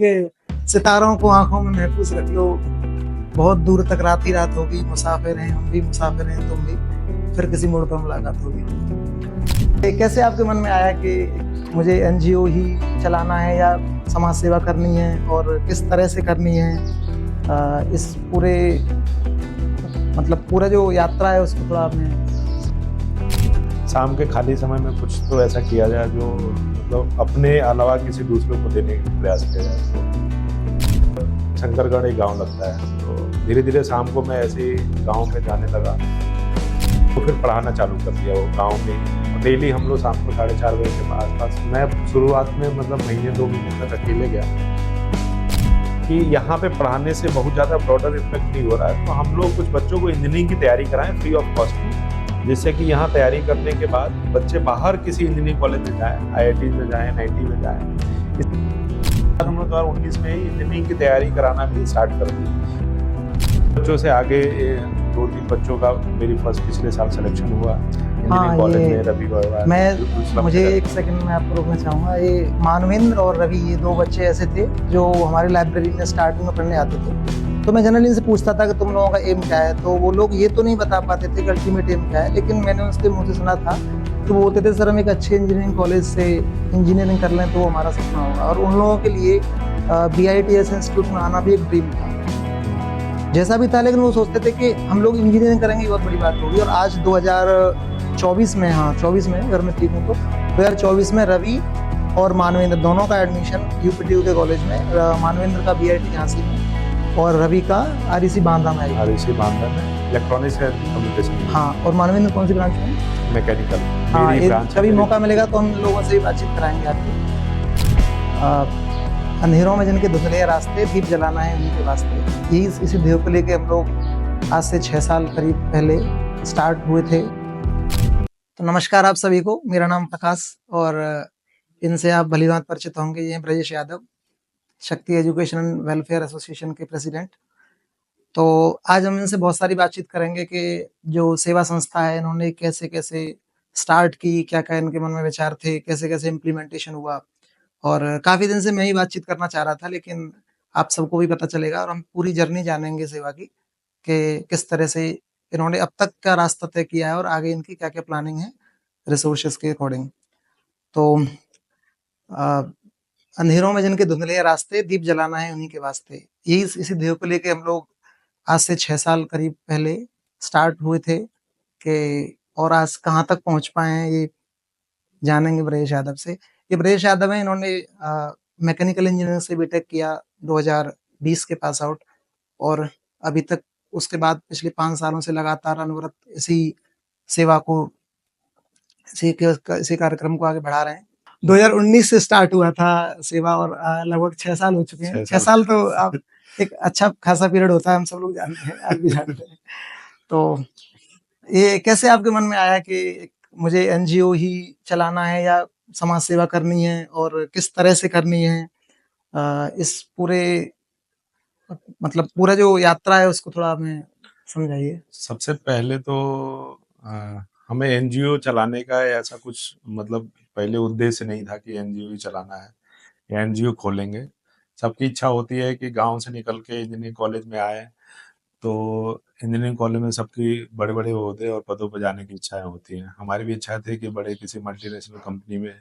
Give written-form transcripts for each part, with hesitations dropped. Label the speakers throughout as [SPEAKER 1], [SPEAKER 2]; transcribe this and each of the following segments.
[SPEAKER 1] के सितारों को आंखों में महफूज रख लो। बहुत दूर तक रात ही रात होगी, मुसाफिर हैं हम भी, मुसाफिर हैं तुम भी, फिर किसी मोड़ पर मुलाकात होगी। कैसे आपके मन में आया कि मुझे एनजीओ ही चलाना है या समाज सेवा करनी है, और किस तरह से करनी है? इस पूरे पूरा जो यात्रा है उसको थोड़ा आपने।
[SPEAKER 2] शाम के खाली समय में कुछ तो ऐसा किया जाए जो मतलब अपने अलावा किसी दूसरे को देने का प्रयास किया जाए। तो शंकरगढ़ एक गांव लगता है, तो धीरे धीरे शाम को मैं ऐसे ही गांव में जाने लगा, तो फिर पढ़ाना चालू कर दिया वो गांव में। डेली हम लोग शाम को 4:30 बजे के आसपास, मैं शुरुआत में मतलब महीने 2 महीने तक अकेले गया कि यहाँ पे पढ़ाने से बहुत ज़्यादा ब्रॉडर इफेक्ट नहीं हो रहा है, तो हम लोग कुछ बच्चों को इंजीनियरिंग की तैयारी कराएं फ्री ऑफ कॉस्ट में, जिससे कि यहाँ तैयारी करने के बाद बच्चे बाहर किसी इंजीनियरिंग कॉलेज में जाएं, IIT में जाएं, NIT में जाएं। हम लोग 2019 में ही इंजीनियरिंग की तैयारी कराना भी स्टार्ट कर दी। बच्चों से आगे 2-3 बच्चों का मेरी फर्स्ट पिछले साल सिलेक्शन हुआ इंजीनियरिंग कॉलेज में, रवि गोयल।
[SPEAKER 1] मुझे एक सेकंड में आपको रोकना चाहूँगा। ये मानवेंद्र और रवि, ये 2 बच्चे ऐसे थे जो हमारी लाइब्रेरी में स्टार्टिंग में पढ़ने आते थे। तो मैं जनरली इनसे पूछता था कि तुम लोगों का एम क्या है, तो वो लोग ये तो नहीं बता पाते थे कि अल्टीमेट एम क्या है, लेकिन मैंने उसके मुँह से सुना था कि वो बोलते थे सर हम एक अच्छे इंजीनियरिंग कॉलेज से इंजीनियरिंग कर लें तो वो हमारा सपना होगा। और उन लोगों के लिए BITS इंस्टीट्यूट में आना भी एक ड्रीम था, जैसा भी था, लेकिन वो सोचते थे कि हम लोग इंजीनियरिंग करेंगे, बहुत बड़ी बात होगी। और आज 2024 में, हाँ 24 में, अगर मैं ठीक हूँ तो 2024 में रवि और मानवेंद्र दोनों का एडमिशन UPTU के कॉलेज में, मानवेंद्र का BIT झांसी में और रवि का REC बांदा में।
[SPEAKER 2] REC बांदा में इलेक्ट्रॉनिक्स एंड कम्युनिकेशन।
[SPEAKER 1] हाँ, और मानवेंद्र कौन सी ब्रांच में?
[SPEAKER 2] मैकेनिकल।
[SPEAKER 1] हाँ, कभी मौका मिलेगा तो हम लोगों से भी बातचीत कराएंगे आपकी। अंधेरों में जिनके धुंधले रास्ते, दीप जलाना है उनके वास्ते, यही इसी ध्येय को लेके हम लोग आज से 6 साल करीब पहले स्टार्ट हुए थे। तो नमस्कार आप सभी को, मेरा नाम प्रकाश, और इनसे आप भलीभांति परिचित होंगे। ये हैं ब्रजेश यादव, शक्ति एजुकेशन एंड वेलफेयर एसोसिएशन के प्रेसिडेंट। तो आज हम इनसे बहुत सारी बातचीत करेंगे कि जो सेवा संस्था है इन्होंने कैसे कैसे स्टार्ट की, क्या क्या इनके मन में विचार थे, कैसे कैसे इम्प्लीमेंटेशन हुआ। और काफ़ी दिन से मैं ही बातचीत करना चाह रहा था, लेकिन आप सबको भी पता चलेगा और हम पूरी जर्नी जानेंगे सेवा की कि किस तरह से इन्होंने अब तक का रास्ता तय किया है और आगे इनकी क्या-क्या प्लानिंग है रिसोर्सेज़ के अकॉर्डिंग। तो अ, अंधेरों में जिनके धुंधले रास्ते, दीप जलाना है उन्हीं के वास्ते, यही इसी ध्येय को लेके हम लोग आज से 6 साल करीब पहले स्टार्ट हुए थे कि, और आज कहाँ तक पहुँच पाए हैं ये जानेंगे ब्रजेश यादव से। ये ब्रजेश यादव हैं, इन्होंने मैकेनिकल इंजीनियरिंग से बीटेक किया 2020 के पास आउट, और अभी तक उसके बाद पिछले 5 सालों से लगातार अनवरत इसी सेवा को, इसी कार्यक्रम को आगे बढ़ा रहे हैं। 2019 से स्टार्ट हुआ था सेवा, और लगभग 6 साल हो चुके हैं। 6 साल तो आप एक अच्छा खासा पीरियड होता है, हम सब लोग जानते हैं, आप भी जानते हैं। तो ये कैसे आपके मन में आया कि मुझे एनजीओ ही चलाना है या समाज सेवा करनी है, और किस तरह से करनी है? इस पूरे पूरा जो यात्रा है उसको थोड़ा हमें समझाइए।
[SPEAKER 2] सबसे पहले तो हमें एनजीओ चलाने का ऐसा कुछ मतलब पहले उद्देश्य नहीं था कि एनजीओ ही चलाना है या एनजीओ खोलेंगे। सबकी इच्छा होती है कि गांव से निकल के इंजीनियरिंग कॉलेज में आए, तो इंजीनियरिंग कॉलेज में सबकी बड़े बड़े ओहदे और पदों पर जाने की इच्छाएं होती हैं। हमारी भी इच्छा थी कि बड़े किसी मल्टीनेशनल कंपनी में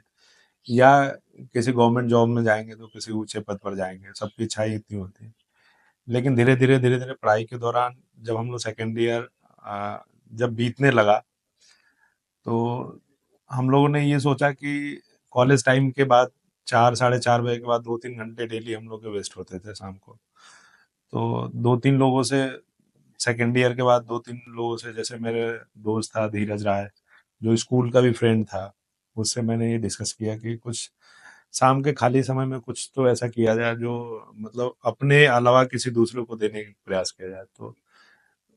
[SPEAKER 2] या किसी गवर्नमेंट जॉब में जाएंगे तो किसी ऊंचे पद पर जाएंगे, सबकी इच्छाएं इतनी होती हैं। लेकिन धीरे धीरे पढ़ाई के दौरान जब हम लोग सेकेंड ईयर जब बीतने लगा, तो हम लोगों ने ये सोचा कि कॉलेज टाइम के बाद 4 साढ़े 4 बजे के बाद 2-3 घंटे डेली हम लोग के वेस्ट होते थे शाम को। तो 2-3 लोगों से सेकेंड ईयर के बाद 2-3 लोगों से, जैसे मेरे दोस्त था धीरज राय, जो स्कूल का भी फ्रेंड था, उससे मैंने ये डिस्कस किया कि कुछ शाम के खाली समय में कुछ तो ऐसा किया जाए जो मतलब अपने अलावा किसी दूसरे को देने का प्रयास किया जाए। तो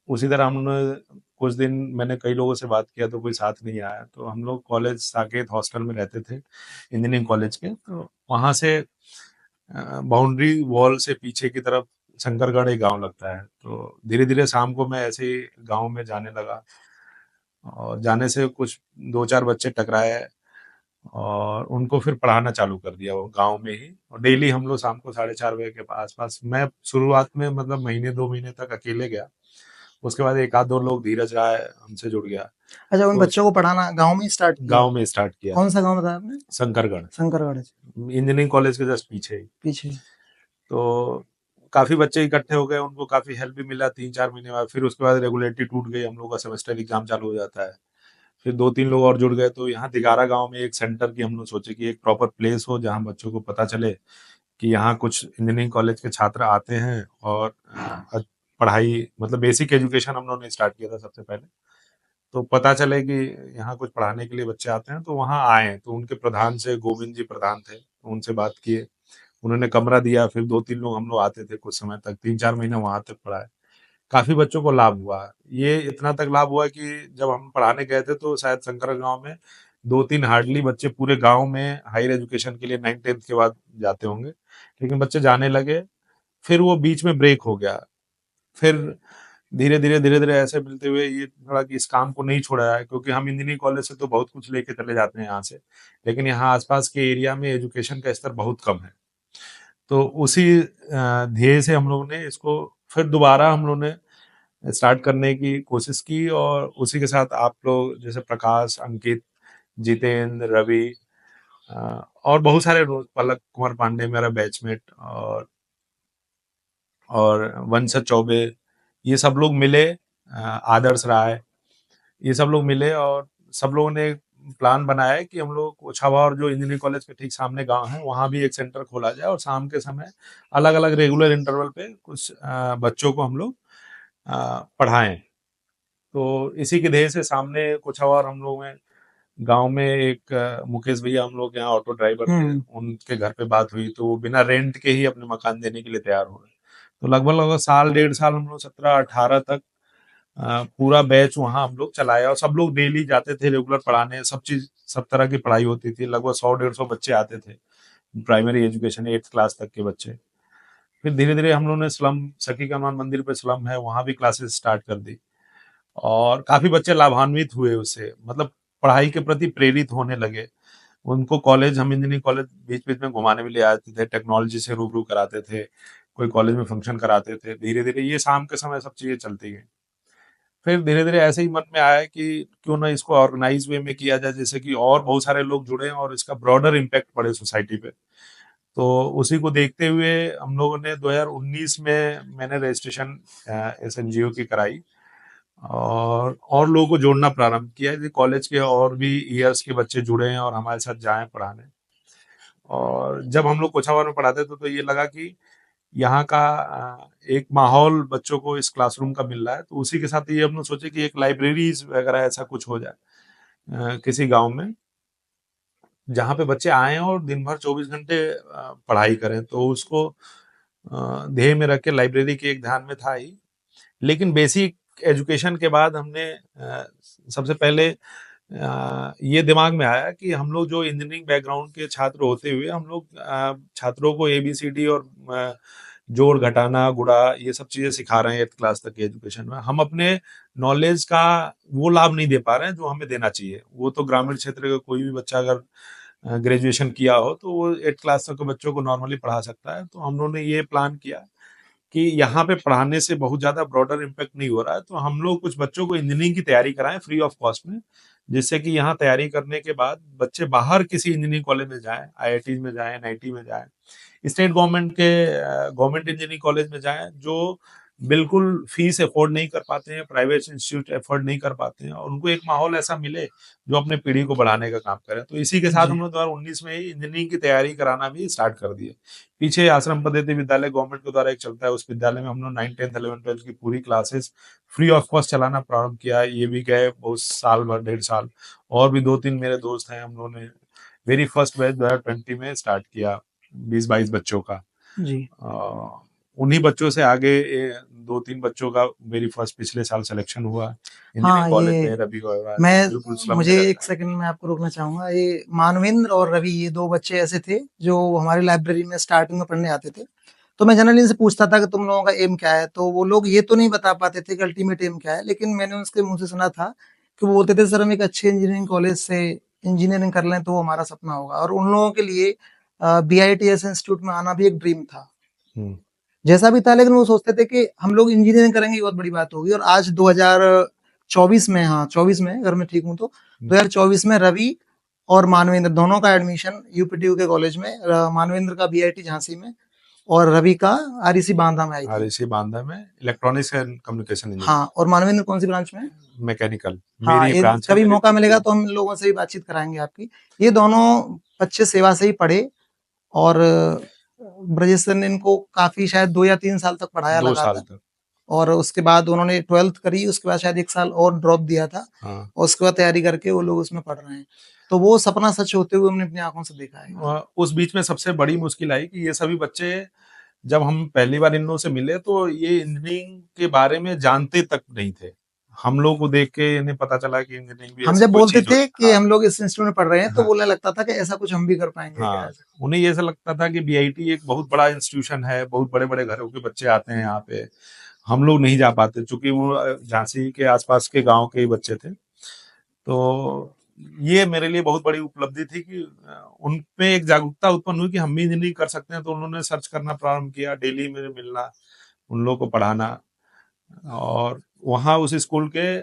[SPEAKER 2] उसी तरह हमने कुछ दिन, मैंने कई लोगों से बात किया तो कोई साथ नहीं आया, तो हम लोग कॉलेज साकेत हॉस्टल में रहते थे इंजीनियरिंग कॉलेज के, तो वहाँ से बाउंड्री वॉल से पीछे की तरफ शंकरगढ़ एक गांव लगता है। तो धीरे धीरे शाम को मैं ऐसे ही गांव में जाने लगा, और जाने से कुछ 2-4 बच्चे टकराए, और उनको फिर पढ़ाना चालू कर दिया वो गाँव में ही, और डेली हम लोग शाम को 4:30 बजे के आस-पास, मैं शुरुआत में मतलब महीने 2 महीने तक अकेले गया। उसके बाद 1 आध 2 लोग, धीरज राय हमसे जुड़ गया।
[SPEAKER 1] अच्छा, उन
[SPEAKER 2] तो
[SPEAKER 1] बच्चों को पढ़ाना गाँव में ही स्टार्ट किया?
[SPEAKER 2] गाँव में स्टार्ट किया।
[SPEAKER 1] कौन सा गाँव बताया आपने?
[SPEAKER 2] शंकरगढ़,
[SPEAKER 1] शंकरगढ़
[SPEAKER 2] इंजीनियरिंग कॉलेज के जस्ट पीछे ही।
[SPEAKER 1] पीछे।
[SPEAKER 2] तो काफ़ी बच्चे इकट्ठे हो गए, उनको काफ़ी हेल्प भी मिला 3-4 महीने बाद। फिर उसके बाद रेगुलेरिटी टूट गई, हम लोग का सेमेस्टर एग्ज़ाम चालू हो जाता है। फिर 2-3 लोग और जुड़ गए, तो यहाँ दिगारा गाँव में एक सेंटर की हम लोग सोचे कि एक प्रॉपर प्लेस हो जहाँ बच्चों को पता चले कि यहाँ कुछ इंजीनियरिंग कॉलेज के छात्र आते हैं, और पढ़ाई मतलब बेसिक एजुकेशन हम लोगों ने स्टार्ट किया था सबसे पहले। तो पता चले कि यहाँ कुछ पढ़ाने के लिए बच्चे आते हैं, तो वहाँ आए। तो उनके प्रधान से, गोविंद जी प्रधान थे, तो उनसे बात किए, उन्होंने कमरा दिया। फिर 2-3 लोग हम लोग आते थे कुछ समय तक, 3-4 महीने वहाँ तक पढ़ाए। काफ़ी बच्चों को लाभ हुआ। ये इतना तक लाभ हुआ कि जब हम पढ़ाने गए थे तो शायद शंकर गाँव में 2-3 हार्डली बच्चे पूरे गाँव में हायर एजुकेशन के लिए 9th-10th के बाद जाते होंगे। लेकिन बच्चे जाने लगे, फिर वो बीच में ब्रेक हो गया। फिर धीरे-धीरे ऐसे मिलते हुए ये थोड़ा कि इस काम को नहीं छोड़ा है, क्योंकि हम इंजीनियरिंग कॉलेज से तो बहुत कुछ लेके चले जाते हैं यहाँ से। लेकिन यहाँ आस-पास के एरिया में एजुकेशन का स्तर बहुत कम है। तो उसी ध्येय से हम लोगों ने इसको फिर दोबारा हम लोगों ने स्टार्ट करने की कोशिश की, और उसी के साथ आप लोग जैसे प्रकाश, अंकित, जितेंद्र, रवि, और बहुत सारे लोग, पलक कुमार पांडे मेरा बैचमेट, और वंशज चौबे, ये सब लोग मिले, आदर्श राय, ये सब लोग मिले, और सब लोगों ने प्लान बनाया है कि हम लोग कोछावा और जो इंजीनियरिंग कॉलेज के ठीक सामने गांव है वहां भी एक सेंटर खोला जाए, और शाम के समय अलग अलग रेगुलर इंटरवल पे कुछ बच्चों को हम लोग पढ़ाएं। तो इसी के ध्येय से सामने कोछावा और हम लोग में गांव में एक मुकेश भैया हम लोग यहाँ ऑटो ड्राइवर थे, उनके घर पे बात हुई, तो वो बिना रेंट के ही अपने मकान देने के लिए तैयार हो गए। तो लगभग लगभग साल 1.5 साल हम लोग 17-18 तक पूरा बैच वहाँ हम लोग चलाया, और सब लोग डेली जाते थे रेगुलर पढ़ाने। सब चीज, सब तरह की पढ़ाई होती थी। लगभग 100-150 बच्चे आते थे, प्राइमरी एजुकेशन 8th क्लास तक के बच्चे। फिर धीरे धीरे हम लोगों ने स्लम, सखी का हनुमान मंदिर पे स्लम है, वहां भी क्लासेस स्टार्ट कर दी, और काफी बच्चे लाभान्वित हुए उससे, मतलब पढ़ाई के प्रति प्रेरित होने लगे। उनको कॉलेज, हम इंजीनियरिंग कॉलेज बीच बीच में घुमाने भी ले आते थे, टेक्नोलॉजी से रूबरू कराते थे, कोई कॉलेज में फंक्शन कराते थे। धीरे धीरे ये शाम के समय सब चीजें चलती गई। फिर धीरे धीरे ऐसे ही मन में आया कि क्यों ना इसको ऑर्गेनाइज वे में किया जाए, जैसे कि और बहुत सारे लोग जुड़े और इसका ब्रॉडर इम्पैक्ट पड़े सोसाइटी पे। तो उसी को देखते हुए हम लोगों ने 2019 में मैंने रजिस्ट्रेशन इस एनजीओ की कराई, और लोगों को जोड़ना प्रारंभ किया कि कॉलेज के और भी ईयर्स के बच्चे जुड़े हैं और हमारे साथ जाएं पढ़ाने। और जब हम लोग कोछावर में पढ़ाते थे तो ये लगा कि यहाँ का एक माहौल बच्चों को इस क्लासरूम का मिल रहा है, तो उसी के साथ ये हम लोग सोचे कि एक लाइब्रेरीज वगैरह ऐसा कुछ हो जाए किसी गांव में, जहाँ पे बच्चे आए और दिन भर 24 घंटे पढ़ाई करें। तो उसको ध्येय में रख के लाइब्रेरी के एक ध्यान में था ही। लेकिन बेसिक एजुकेशन के बाद हमने सबसे पहले ये दिमाग में आया कि हम लोग जो इंजीनियरिंग बैकग्राउंड के छात्र होते हुए हम लोग छात्रों को ABCD और जोड़ घटाना गुणा ये सब चीजें सिखा रहे हैं 8th क्लास तक के एजुकेशन में, हम अपने नॉलेज का वो लाभ नहीं दे पा रहे हैं जो हमें देना चाहिए। वो तो ग्रामीण क्षेत्र का कोई भी बच्चा अगर ग्रेजुएशन किया हो तो वो 8th क्लास तक के बच्चों को नॉर्मली पढ़ा सकता है। तो हम लोगों ने ये प्लान किया कि यहाँ पे पढ़ाने से बहुत ज्यादा ब्रॉडर इम्पैक्ट नहीं हो रहा है, तो हम लोग कुछ बच्चों को इंजीनियरिंग की तैयारी कराएं फ्री ऑफ कॉस्ट में, जिससे कि यहाँ तैयारी करने के बाद बच्चे बाहर किसी इंजीनियरिंग कॉलेज में जाएं, IIT में जाएं, NIT में जाएं, स्टेट गवर्नमेंट के गवर्नमेंट इंजीनियरिंग कॉलेज में जाएं, जो बिल्कुल फीस अफोर्ड नहीं कर पाते हैं, प्राइवेट इंस्टीट्यूट अफोर्ड नहीं कर पाते हैं, और उनको एक माहौल ऐसा मिले जो अपने पीढ़ी को बढ़ाने का काम करे। तो इसी के साथ हम लोग 2019 में ही इंजीनियरिंग की तैयारी कराना भी स्टार्ट कर दिए। पीछे आश्रम पद्धति विद्यालय गवर्नमेंट के द्वारा एक चलता है, उस विद्यालय में हम लोग 9th 10th 11th 12th की पूरी क्लासेस फ्री ऑफ कॉस्ट चलाना प्रारंभ किया। ये भी गए बहुत साल भर, 1.5 साल। और भी 2-3 मेरे दोस्त हैं, हम लोगों ने वेरी फर्स्ट बैच 2020 में स्टार्ट किया, 20-22 बच्चों का
[SPEAKER 1] जी।
[SPEAKER 2] उन्हीं बच्चों से आगे 2-3 बच्चों का वेरी फर्स्ट पिछले साल सिलेक्शन हुआ इंजीनियरिंग
[SPEAKER 1] हाँ,
[SPEAKER 2] कॉलेज में,
[SPEAKER 1] ये
[SPEAKER 2] रवि और
[SPEAKER 1] मैं मुझे एक सेकंड में आपको रोकना चाहूंगा। ये मानवेंद्र और रवि, ये 2 बच्चे ऐसे थे जो हमारी लाइब्रेरी में स्टार्टिंग में पढ़ने आते थे। तो मैं जनरली इनसे पूछता था कि तुम लोगों का एम क्या है, तो वो लोग ये तो नहीं बता पाते थे कि अल्टीमेट एम क्या है, लेकिन मैंने उसके मुंह से सुना था कि वो बोलते थे सर हम एक अच्छे इंजीनियरिंग कॉलेज से इंजीनियरिंग कर लें तो वो हमारा सपना होगा। और उन लोगों के लिए BITS इंस्टीट्यूट में आना भी एक ड्रीम था।
[SPEAKER 2] हम्म,
[SPEAKER 1] जैसा भी था, लेकिन वो सोचते थे कि हम लोग इंजीनियरिंग करेंगे, ये बहुत बड़ी बात होगी। और आज 2024 में, हाँ 24 में, अगर मैं ठीक हूँ तो 2024 में रवि और मानवेंद्र दोनों का एडमिशन यूपीटीयू के कॉलेज में, मानवेंद्र का BIT झांसी में और रवि का REC बांदा में, आई थिंक।
[SPEAKER 2] REC बांदा में इलेक्ट्रॉनिक्स एंड कम्युनिकेशन इंजीनियरिंग,
[SPEAKER 1] हाँ, और मानवेंद्र कौन सी ब्रांच में है?
[SPEAKER 2] मैकेनिकल
[SPEAKER 1] हाँ,
[SPEAKER 2] मेरी
[SPEAKER 1] ये
[SPEAKER 2] ब्रांच है,
[SPEAKER 1] कभी
[SPEAKER 2] मेरी
[SPEAKER 1] मौका
[SPEAKER 2] खुद
[SPEAKER 1] मिलेगा
[SPEAKER 2] की।
[SPEAKER 1] तो हम इन लोगों से भी बातचीत कराएंगे आपकी। ये दोनों बच्चे सेवा से ही पढ़े, और ब्रजेश सर ने इनको काफी, शायद 2 या 3 साल तक पढ़ाया
[SPEAKER 2] 2 साल
[SPEAKER 1] लगातार।
[SPEAKER 2] तक।
[SPEAKER 1] और उसके बाद उन्होंने 12th करी, उसके बाद शायद 1 साल और ड्रॉप दिया था,
[SPEAKER 2] हाँ,
[SPEAKER 1] और उसके बाद तैयारी करके वो लोग उसमें पढ़ रहे हैं। तो वो सपना सच होते हुए हमने अपनी आंखों से देखा है।
[SPEAKER 2] उस बीच में सबसे बड़ी मुश्किल आई कि ये सभी बच्चे, जब हम पहली बार इन लोगों से मिले तो ये इंजीनियरिंग के बारे में जानते तक नहीं थे। हम लोग को देख के इन्हें पता चला कि इंजीनियरिंग भी
[SPEAKER 1] हम
[SPEAKER 2] ऐसी
[SPEAKER 1] जब
[SPEAKER 2] कोई
[SPEAKER 1] बोलते
[SPEAKER 2] चीज
[SPEAKER 1] थे
[SPEAKER 2] होती है।
[SPEAKER 1] कि
[SPEAKER 2] हाँ,
[SPEAKER 1] हम लोग इस इंस्टीट्यूट में पढ़ रहे हैं, तो
[SPEAKER 2] हाँ,
[SPEAKER 1] बोलने लगता था कि ऐसा कुछ हम भी कर पाएंगे क्या
[SPEAKER 2] हाँ,
[SPEAKER 1] ऐसा।
[SPEAKER 2] उन्हें ये ऐसा लगता था कि बीआईटी एक बहुत बड़ा इंस्टीट्यूशन है, बहुत बड़े बड़े घरों के बच्चे आते हैं यहाँ पे, हम लोग नहीं जा पाते, चूंकि वो झांसी के आसपास के गांव के ही बच्चे थे। तो ये मेरे लिए बहुत बड़ी उपलब्धि थी कि उन पे एक जागरूकता उत्पन्न हुई कि हम भी इंजीनियरिंग कर सकते हैं। तो उन्होंने सर्च करना प्रारंभ किया, डेली में मिलना, उन लोगों को पढ़ाना। और वहाँ उस स्कूल के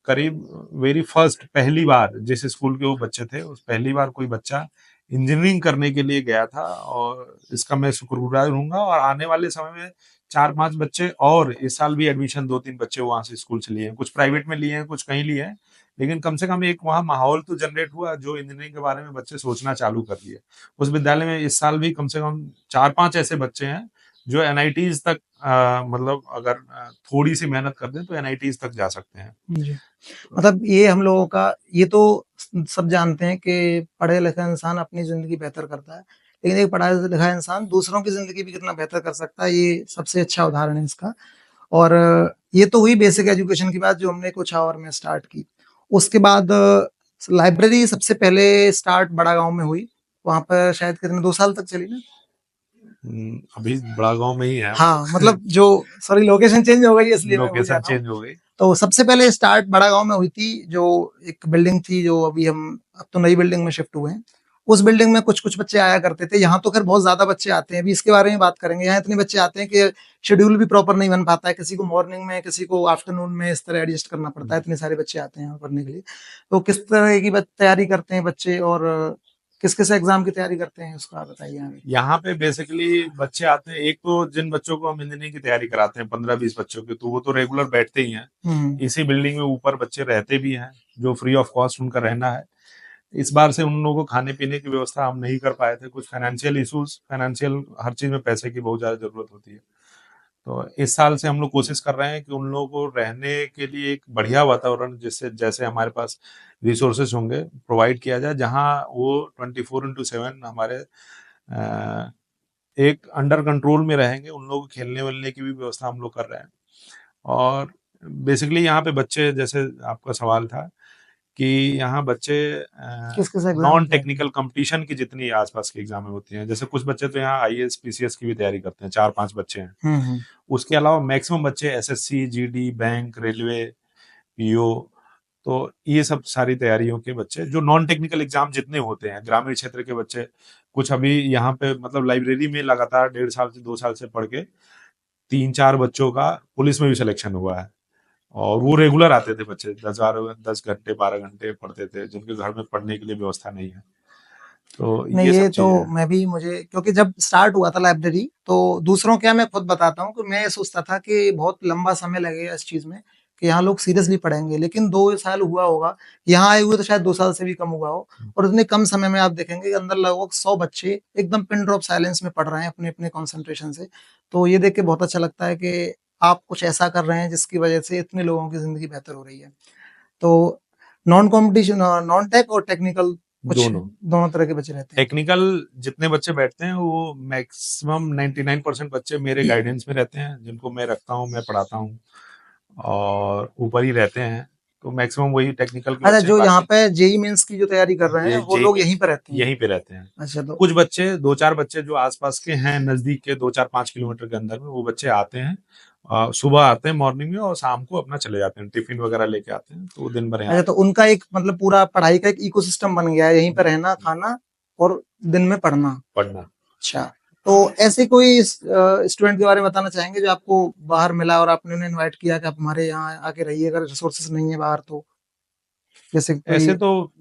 [SPEAKER 2] करीब वेरी फर्स्ट, पहली बार जिस स्कूल के वो बच्चे थे, उस पहली बार कोई बच्चा इंजीनियरिंग करने के लिए गया था, और इसका मैं शुक्रगुजार रहूंगा। और आने वाले समय में 4-5 बच्चे, और इस साल भी एडमिशन 2-3 बच्चे वहां से स्कूल से लिए हैं, कुछ प्राइवेट में लिए हैं, कुछ कहीं लिए हैं, लेकिन कम से कम एक वहाँ माहौल तो जनरेट हुआ जो इंजीनियरिंग के बारे में बच्चे सोचना चालू कर दिए। उस विद्यालय में इस साल भी कम से कम 4-5 ऐसे बच्चे हैं जो एनआईटीज तक, मतलब अगर थोड़ी सी मेहनत कर दें तो एनआईटीज तक जा सकते हैं।
[SPEAKER 1] जी, मतलब ये हम लोगों का, ये तो सब जानते हैं कि पढ़े लिखे इंसान अपनी जिंदगी बेहतर करता है, लेकिन एक पढ़ा लिखा इंसान दूसरों की जिंदगी भी कितना बेहतर कर सकता है, ये सबसे अच्छा उदाहरण है इसका। और ये तो हुई बेसिक एजुकेशन की बात, जो हमने कुछ आवर में स्टार्ट की। उसके बाद लाइब्रेरी सबसे पहले स्टार्ट बड़ा गांव में हुई। वहां पर शायद कितने 2 साल तक चली ना?
[SPEAKER 2] अभी बड़ा गांव में ही है हम
[SPEAKER 1] हाँ,
[SPEAKER 2] लोग।
[SPEAKER 1] मतलब जो, सॉरी लोकेशन चेंज हो गई है इसलिए मैं भूल
[SPEAKER 2] लोकेशन
[SPEAKER 1] जाता हूँ।
[SPEAKER 2] चेंज हो गई।
[SPEAKER 1] तो सबसे पहले स्टार्ट बड़ा गांव में हुई थी, जो एक बिल्डिंग थी, जो अभी हम, अब तो नई बिल्डिंग में शिफ्ट हुए हैं। उस बिल्डिंग में कुछ कुछ बच्चे आया करते थे। यहाँ तो खैर बहुत ज्यादा बच्चे आते हैं, अभी इसके बारे में बात करेंगे। यहाँ इतने बच्चे आते हैं कि शेड्यूल भी प्रॉपर नहीं बन पाता है, किसी को मॉर्निंग में, किसी को आफ्टरनून में, इस तरह एडजस्ट करना पड़ता है, इतने सारे बच्चे आते हैं यहाँ पढ़ने के लिए। तो किस तरह की तैयारी करते हैं बच्चे, और किस किस एग्जाम की तैयारी करते हैं, उसका बताइए हमें।
[SPEAKER 2] यहाँ पे बेसिकली बच्चे आते हैं, एक तो जिन बच्चों को हम इंजीनियरिंग की तैयारी कराते हैं 15-20 बच्चों की, तो वो तो रेगुलर बैठते ही हैं।
[SPEAKER 1] हम्म।
[SPEAKER 2] इसी बिल्डिंग में ऊपर बच्चे रहते भी हैं, जो फ्री ऑफ कॉस्ट उनका रहना है। इस बार से उन लोगों को खाने पीने की व्यवस्था हम नहीं कर पाए थे, कुछ फाइनेंशियल इश्यूज, फाइनेंशियल हर चीज में पैसे की बहुत ज्यादा जरूरत होती है। तो इस साल से हम लोग कोशिश कर रहे हैं कि उन लोगों को रहने के लिए एक बढ़िया वातावरण, जिससे जैसे हमारे पास रिसोर्सेज होंगे, प्रोवाइड किया जाए, जहां वो 24/7 हमारे एक अंडर कंट्रोल में रहेंगे। उन लोगों को खेलने वेलने की भी व्यवस्था हम लोग कर रहे हैं। और बेसिकली यहाँ पे बच्चे, जैसे आपका सवाल था कि यहाँ बच्चे
[SPEAKER 1] किस किस एग्जाम की
[SPEAKER 2] नॉन
[SPEAKER 1] तैयारी
[SPEAKER 2] टेक्निकल
[SPEAKER 1] करते
[SPEAKER 2] कंपटीशन की जितनी आसपास की एग्जाम होती हैं, जैसे कुछ बच्चे तो यहाँ आईएएस पीसीएस की भी तैयारी करते हैं, 4-5 बच्चे हैं।
[SPEAKER 1] हैं?
[SPEAKER 2] उसके अलावा मैक्सिमम बच्चे SSC, GD, bank, railway, PO, तो ये सब सारी तैयारियों के बच्चे, जो नॉन टेक्निकल एग्जाम जितने होते हैं, ग्रामीण क्षेत्र के बच्चे, कुछ अभी यहाँ पे मतलब लाइब्रेरी में लगातार 1.5 साल से 2 साल से पढ़ के 3-4 बच्चों का पुलिस में भी सिलेक्शन हुआ है। और वो रेगुलर आते थे बच्चे, 10 घंटे 12 घंटे पढ़ते थे, जिनके घर में पढ़ने के लिए व्यवस्था नहीं है। तो
[SPEAKER 1] नहीं,
[SPEAKER 2] ये
[SPEAKER 1] ये
[SPEAKER 2] सब
[SPEAKER 1] तो
[SPEAKER 2] चीजें हैं।
[SPEAKER 1] मैं भी, मुझे क्योंकि जब स्टार्ट हुआ था लाइब्रेरी, तो दूसरों क्या, मैं खुद बताता हूँ कि मैं ये सोचता था कि बहुत लंबा समय लगेगा इस चीज में, कि यहाँ लोग सीरियसली पढ़ेंगे। लेकिन 2 साल हुआ होगा, यहाँ आए हुए तो शायद 2 साल से भी कम हुआ हो। और इतने कम समय में आप देखेंगे कि अंदर लगभग 100 बच्चे एकदम पिन ड्रॉप साइलेंस में पढ़ रहे हैं, अपने अपने कॉन्सेंट्रेशन से। तो ये देख के बहुत अच्छा लगता है कि आप कुछ ऐसा कर रहे हैं जिसकी वजह से इतने लोगों की जिंदगी बेहतर हो रही है। तो नॉन कॉम्पिटिशन, नॉन टेक और टेक्निकल, कुछ
[SPEAKER 2] दोनों।
[SPEAKER 1] दोनों तरह के बच्चे रहते हैं।
[SPEAKER 2] टेक्निकल जितने बच्चे बैठते हैं वो मैक्सिमम 99% बच्चे मेरे गाइडेंस में रहते हैं, जिनको मैं रखता हूँ, मैं पढ़ाता हूँ, और ऊपर ही रहते हैं। तो मैक्सिमम वही टेक्निकल के
[SPEAKER 1] अच्छा,
[SPEAKER 2] बच्चे हैं,
[SPEAKER 1] जो यहाँ
[SPEAKER 2] बाकी
[SPEAKER 1] पे जेई मेंस की जो तैयारी कर रहे हैं
[SPEAKER 2] जे
[SPEAKER 1] वो
[SPEAKER 2] जे
[SPEAKER 1] लोग यहीं पर रहते हैं?
[SPEAKER 2] यहीं पे रहते हैं।
[SPEAKER 1] अच्छा, तो
[SPEAKER 2] कुछ बच्चे 2-4 बच्चे जो आसपास के हैं, नजदीक के 2-4-5 किलोमीटर के अंदर में, वो बच्चे आते हैं, सुबह आते हैं मॉर्निंग में और शाम को अपना चले जाते हैं, टिफिन वगैरह लेके आते हैं, तो वो दिन भर यहाँ
[SPEAKER 1] अच्छा, तो
[SPEAKER 2] रहते
[SPEAKER 1] उनका एक मतलब पूरा पढ़ाई का एक इकोसिस्टम बन गया है, यहीं पे
[SPEAKER 2] हैं,
[SPEAKER 1] रहना, खाना और दिन में पढ़ना।
[SPEAKER 2] पढ़ना।
[SPEAKER 1] अच्छा, तो ऐसे कोई स्टूडेंट के बारे में बताना चाहेंगे जो आपको बाहर मिला और आपने उन्हें इनवाइट किया कि आप हमारे यहाँ आके रहिए, अगर रिसोर्सेज नहीं है बाहर तो? जैसे कोई,
[SPEAKER 2] ऐसे तो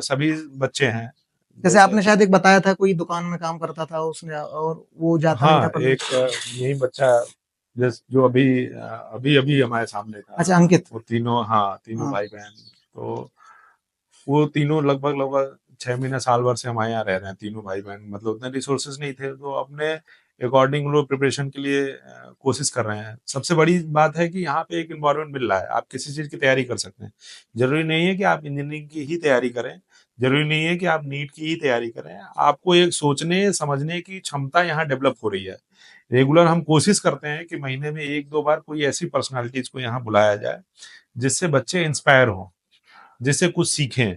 [SPEAKER 2] सभी बच्चे हैं,
[SPEAKER 1] जैसे
[SPEAKER 2] जैसे
[SPEAKER 1] आपने शायद एक बताया था कोई दुकान में काम करता था उसने और वो जाता नहीं था
[SPEAKER 2] हाँ,
[SPEAKER 1] पढ़ने।
[SPEAKER 2] एक यही बच्चा जो अभी अभी अभी हमारे सामने था,
[SPEAKER 1] अच्छा, अंकित।
[SPEAKER 2] वो तीनों, हाँ, तीनों
[SPEAKER 1] हाँ।
[SPEAKER 2] भाई बहन, तो वो तीनों लगभग लगभग 6 महीने साल भर से हमारे यहाँ रह रहे हैं, तीनों भाई बहन। मतलब उतने रिसोर्सेज नहीं थे, तो अपने अकॉर्डिंग लोग प्रिपरेशन के लिए कोशिश कर रहे हैं। सबसे बड़ी बात है कि यहाँ पे एक इन्वायरमेंट मिल रहा है, आप किसी चीज की तैयारी कर सकते हैं। जरूरी नहीं है कि आप इंजीनियरिंग की ही तैयारी करें, जरूरी नहीं है कि आप नीट की ही तैयारी करें। आपको एक सोचने समझने की क्षमता यहाँ डेवलप हो रही है। रेगुलर हम कोशिश करते हैं कि महीने में 1-2 बार कोई ऐसी पर्सनालिटीज को यहाँ बुलाया जाए जिससे बच्चे इंस्पायर हों, जिससे कुछ सीखें।